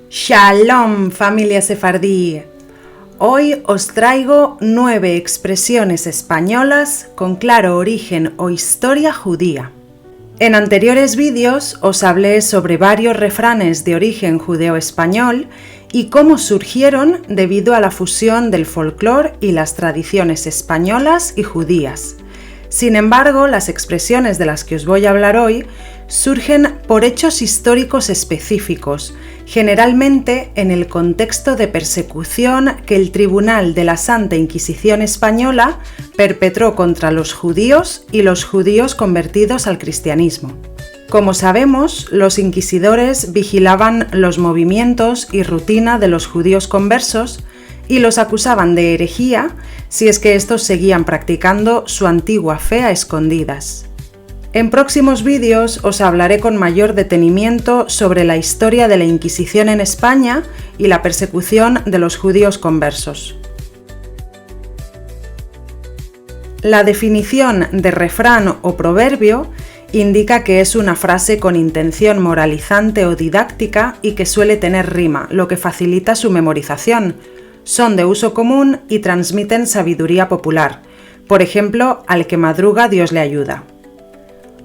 Shalom, familia sefardí. Hoy os traigo 9 expresiones españolas con claro origen o historia judía. En anteriores vídeos os hablé sobre varios refranes de origen judeo-español y cómo surgieron debido a la fusión del folclore y las tradiciones españolas y judías. Sin embargo, las expresiones de las que os voy a hablar hoy surgen por hechos históricos específicos, generalmente en el contexto de persecución que el Tribunal de la Santa Inquisición Española perpetró contra los judíos y los judíos convertidos al cristianismo. Como sabemos, los inquisidores vigilaban los movimientos y rutina de los judíos conversos y los acusaban de herejía si es que estos seguían practicando su antigua fe a escondidas. En próximos vídeos os hablaré con mayor detenimiento sobre la historia de la Inquisición en España y la persecución de los judíos conversos. La definición de refrán o proverbio indica que es una frase con intención moralizante o didáctica y que suele tener rima, lo que facilita su memorización. Son de uso común y transmiten sabiduría popular. Por ejemplo, al que madruga Dios le ayuda.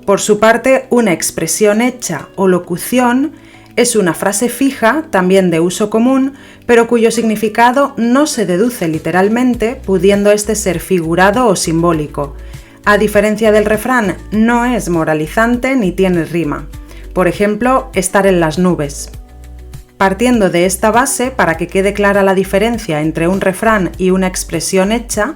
Por su parte, una expresión hecha o locución es una frase fija, también de uso común, pero cuyo significado no se deduce literalmente, pudiendo este ser figurado o simbólico. A diferencia del refrán, no es moralizante ni tiene rima. Por ejemplo, estar en las nubes. Partiendo de esta base, para que quede clara la diferencia entre un refrán y una expresión hecha,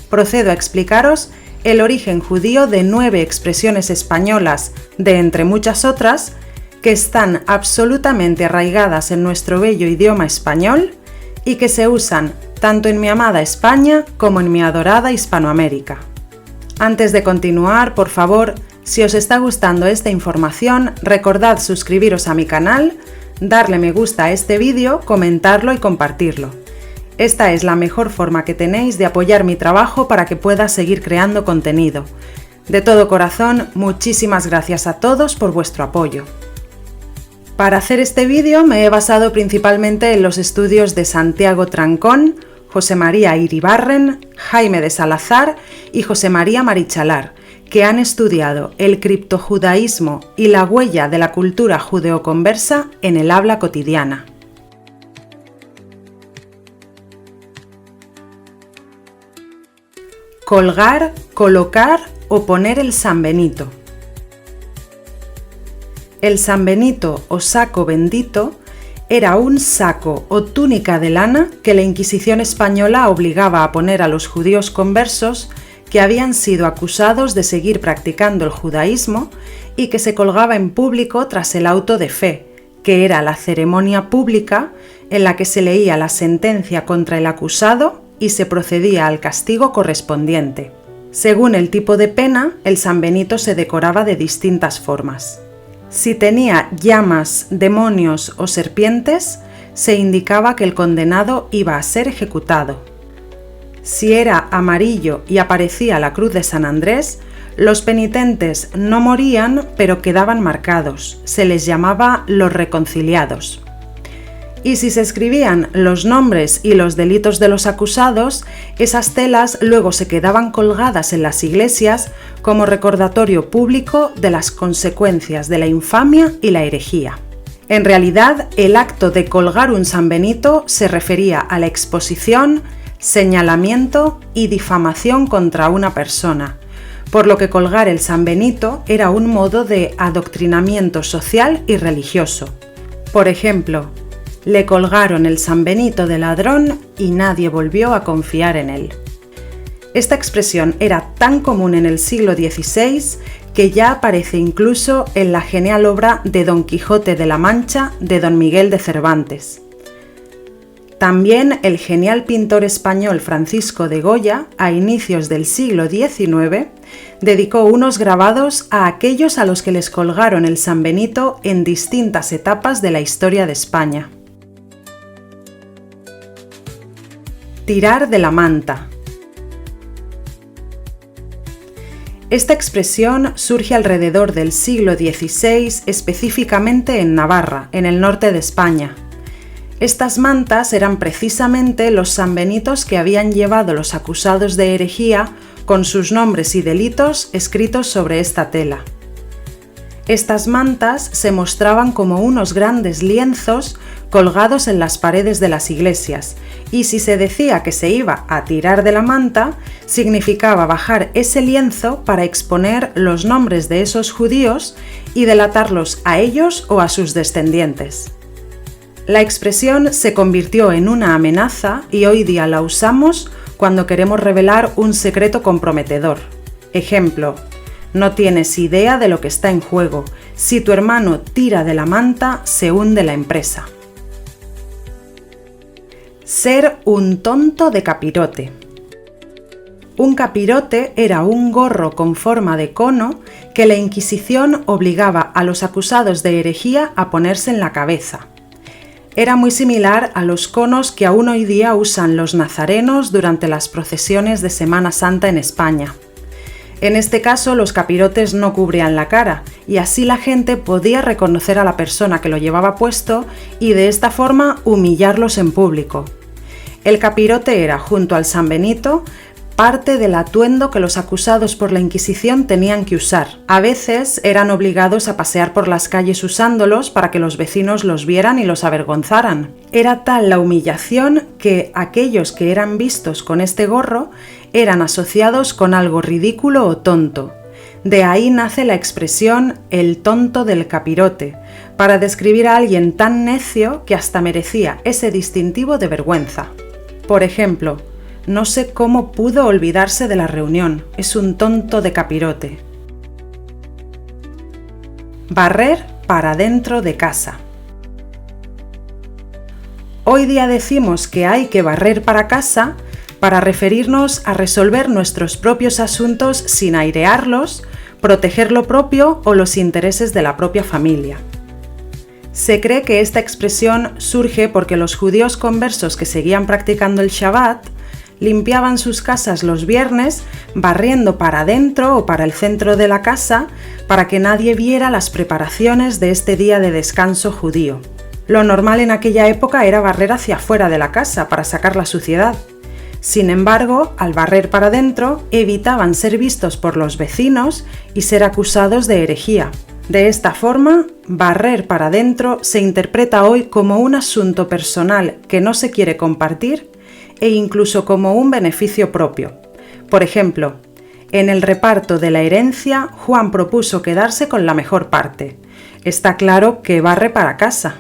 procedo a explicaros el origen judío de 9 expresiones españolas, de entre muchas otras, que están absolutamente arraigadas en nuestro bello idioma español y que se usan tanto en mi amada España como en mi adorada Hispanoamérica. Antes de continuar, por favor, si os está gustando esta información, recordad suscribiros a mi canal, darle me gusta a este vídeo, comentarlo y compartirlo. Esta es la mejor forma que tenéis de apoyar mi trabajo para que pueda seguir creando contenido. De todo corazón, muchísimas gracias a todos por vuestro apoyo. Para hacer este vídeo me he basado principalmente en los estudios de Santiago Trancón, José María Iribarren, Jaime de Salazar y José María Marichalar, que han estudiado el criptojudaísmo y la huella de la cultura judeoconversa en el habla cotidiana. Colgar, colocar o poner el San Benito. El San Benito o saco bendito era un saco o túnica de lana que la Inquisición española obligaba a poner a los judíos conversos que habían sido acusados de seguir practicando el judaísmo y que se colgaba en público tras el auto de fe, que era la ceremonia pública en la que se leía la sentencia contra el acusado y se procedía al castigo correspondiente. Según el tipo de pena, el San Benito se decoraba de distintas formas. Si tenía llamas, demonios o serpientes, se indicaba que el condenado iba a ser ejecutado. Si era amarillo y aparecía la cruz de San Andrés, los penitentes no morían, pero quedaban marcados. Se les llamaba los reconciliados. Y si se escribían los nombres y los delitos de los acusados, esas telas luego se quedaban colgadas en las iglesias como recordatorio público de las consecuencias de la infamia y la herejía. En realidad, el acto de colgar un San Benito se refería a la exposición, señalamiento y difamación contra una persona, por lo que colgar el San Benito era un modo de adoctrinamiento social y religioso. Por ejemplo, le colgaron el San Benito de ladrón y nadie volvió a confiar en él. Esta expresión era tan común en el siglo XVI que ya aparece incluso en la genial obra de Don Quijote de la Mancha de Don Miguel de Cervantes. También el genial pintor español Francisco de Goya, a inicios del siglo XIX, dedicó unos grabados a aquellos a los que les colgaron el San Benito en distintas etapas de la historia de España. Tirar de la manta. Esta expresión surge alrededor del siglo XVI, específicamente en Navarra, en el norte de España. Estas mantas eran precisamente los sanbenitos que habían llevado los acusados de herejía con sus nombres y delitos escritos sobre esta tela. Estas mantas se mostraban como unos grandes lienzos colgados en las paredes de las iglesias, y si se decía que se iba a tirar de la manta, significaba bajar ese lienzo para exponer los nombres de esos judíos y delatarlos a ellos o a sus descendientes. La expresión se convirtió en una amenaza y hoy día la usamos cuando queremos revelar un secreto comprometedor. Ejemplo: no tienes idea de lo que está en juego. Si tu hermano tira de la manta, se hunde la empresa. Ser un tonto de capirote. Un capirote era un gorro con forma de cono que la Inquisición obligaba a los acusados de herejía a ponerse en la cabeza. Era muy similar a los conos que aún hoy día usan los nazarenos durante las procesiones de Semana Santa en España. En este caso, los capirotes no cubrían la cara y así la gente podía reconocer a la persona que lo llevaba puesto y de esta forma humillarlos en público. El capirote era, junto al sanbenito, parte del atuendo que los acusados por la Inquisición tenían que usar. A veces eran obligados a pasear por las calles usándolos para que los vecinos los vieran y los avergonzaran. Era tal la humillación que aquellos que eran vistos con este gorro eran asociados con algo ridículo o tonto. De ahí nace la expresión «el tonto del capirote», para describir a alguien tan necio que hasta merecía ese distintivo de vergüenza. Por ejemplo, no sé cómo pudo olvidarse de la reunión, es un tonto de capirote. Barrer para dentro de casa. Hoy día decimos que hay que barrer para casa para referirnos a resolver nuestros propios asuntos sin airearlos, proteger lo propio o los intereses de la propia familia. Se cree que esta expresión surge porque los judíos conversos que seguían practicando el Shabbat limpiaban sus casas los viernes barriendo para adentro o para el centro de la casa para que nadie viera las preparaciones de este día de descanso judío. Lo normal en aquella época era barrer hacia afuera de la casa para sacar la suciedad. Sin embargo, al barrer para adentro, evitaban ser vistos por los vecinos y ser acusados de herejía. De esta forma, barrer para adentro se interpreta hoy como un asunto personal que no se quiere compartir e incluso como un beneficio propio. Por ejemplo, en el reparto de la herencia, Juan propuso quedarse con la mejor parte. Está claro que barre para casa.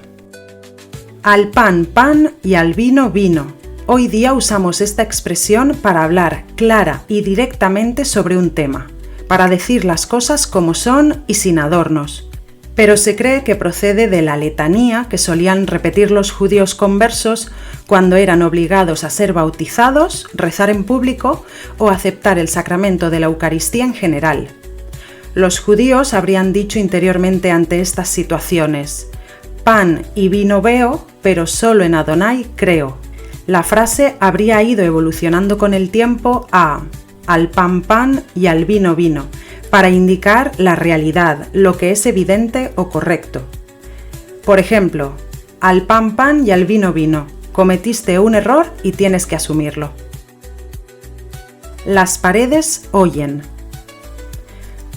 Al pan, pan y al vino, vino. Hoy día usamos esta expresión para hablar clara y directamente sobre un tema, para decir las cosas como son y sin adornos. Pero se cree que procede de la letanía que solían repetir los judíos conversos cuando eran obligados a ser bautizados, rezar en público o aceptar el sacramento de la Eucaristía en general. Los judíos habrían dicho interiormente ante estas situaciones: pan y vino veo, pero solo en Adonai creo. La frase habría ido evolucionando con el tiempo a al pan pan y al vino vino, para indicar la realidad, lo que es evidente o correcto. Por ejemplo, al pan pan y al vino vino, cometiste un error y tienes que asumirlo. Las paredes oyen.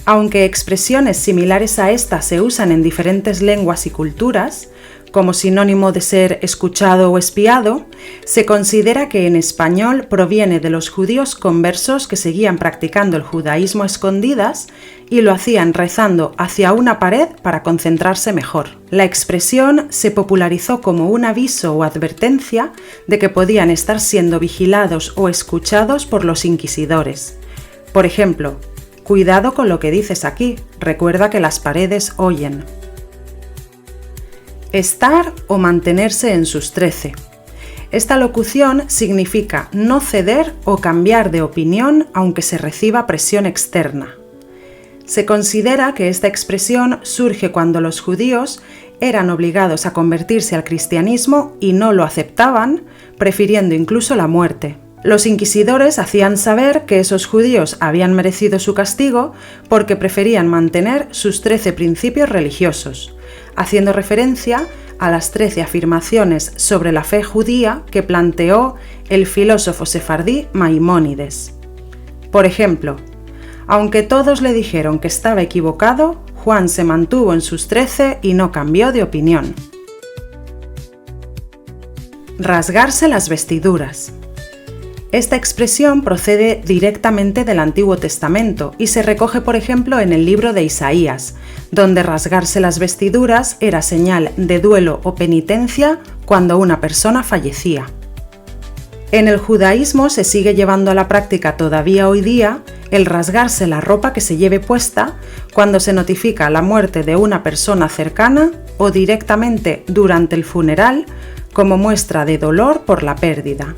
Aunque expresiones similares a esta se usan en diferentes lenguas y culturas, como sinónimo de ser escuchado o espiado, se considera que en español proviene de los judíos conversos que seguían practicando el judaísmo a escondidas y lo hacían rezando hacia una pared para concentrarse mejor. La expresión se popularizó como un aviso o advertencia de que podían estar siendo vigilados o escuchados por los inquisidores. Por ejemplo, cuidado con lo que dices aquí, recuerda que las paredes oyen. Estar o mantenerse en sus 13. Esta locución significa no ceder o cambiar de opinión aunque se reciba presión externa. Se considera que esta expresión surge cuando los judíos eran obligados a convertirse al cristianismo y no lo aceptaban, prefiriendo incluso la muerte. Los inquisidores hacían saber que esos judíos habían merecido su castigo porque preferían mantener sus 13 principios religiosos, haciendo referencia a las 13 afirmaciones sobre la fe judía que planteó el filósofo sefardí Maimónides. Por ejemplo, aunque todos le dijeron que estaba equivocado, Juan se mantuvo en sus 13 y no cambió de opinión. Rasgarse las vestiduras. Esta expresión procede directamente del Antiguo Testamento y se recoge, por ejemplo, en el libro de Isaías, donde rasgarse las vestiduras era señal de duelo o penitencia cuando una persona fallecía. En el judaísmo se sigue llevando a la práctica todavía hoy día el rasgarse la ropa que se lleve puesta cuando se notifica la muerte de una persona cercana o directamente durante el funeral como muestra de dolor por la pérdida.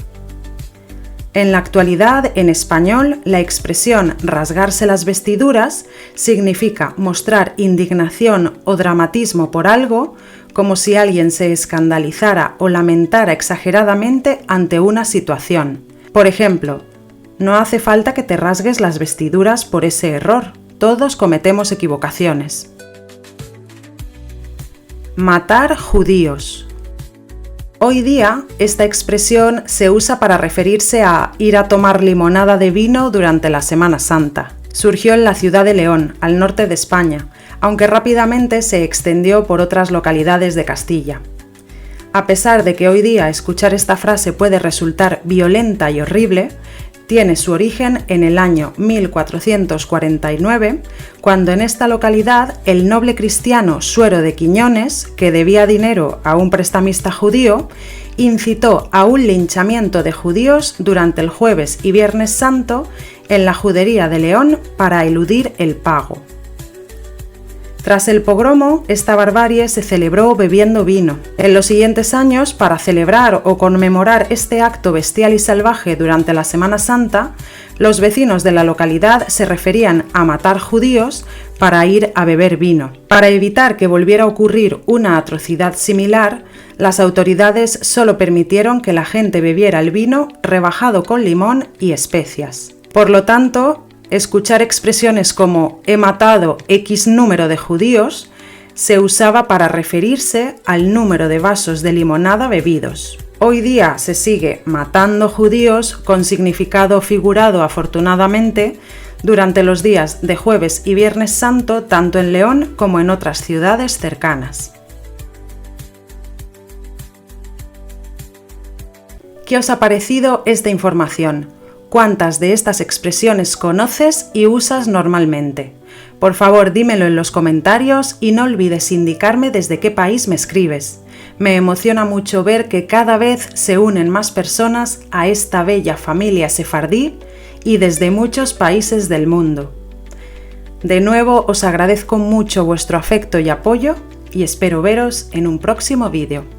En la actualidad, en español, la expresión rasgarse las vestiduras significa mostrar indignación o dramatismo por algo, como si alguien se escandalizara o lamentara exageradamente ante una situación. Por ejemplo, no hace falta que te rasgues las vestiduras por ese error, todos cometemos equivocaciones. Matar judíos. Hoy día, esta expresión se usa para referirse a ir a tomar limonada de vino durante la Semana Santa. Surgió en la ciudad de León, al norte de España, aunque rápidamente se extendió por otras localidades de Castilla. A pesar de que hoy día escuchar esta frase puede resultar violenta y horrible, tiene su origen en el año 1449, cuando en esta localidad el noble cristiano Suero de Quiñones, que debía dinero a un prestamista judío, incitó a un linchamiento de judíos durante el Jueves y Viernes Santo en la judería de León para eludir el pago. Tras el pogromo, esta barbarie se celebró bebiendo vino. En los siguientes años, para celebrar o conmemorar este acto bestial y salvaje durante la Semana Santa, los vecinos de la localidad se referían a matar judíos para ir a beber vino. Para evitar que volviera a ocurrir una atrocidad similar, las autoridades solo permitieron que la gente bebiera el vino rebajado con limón y especias. Por lo tanto, escuchar expresiones como «he matado X número de judíos» se usaba para referirse al número de vasos de limonada bebidos. Hoy día se sigue matando judíos con significado figurado afortunadamente durante los días de Jueves y Viernes Santo tanto en León como en otras ciudades cercanas. ¿Qué os ha parecido esta información? ¿Cuántas de estas expresiones conoces y usas normalmente? Por favor, dímelo en los comentarios y no olvides indicarme desde qué país me escribes. Me emociona mucho ver que cada vez se unen más personas a esta bella familia sefardí y desde muchos países del mundo. De nuevo, os agradezco mucho vuestro afecto y apoyo y espero veros en un próximo vídeo.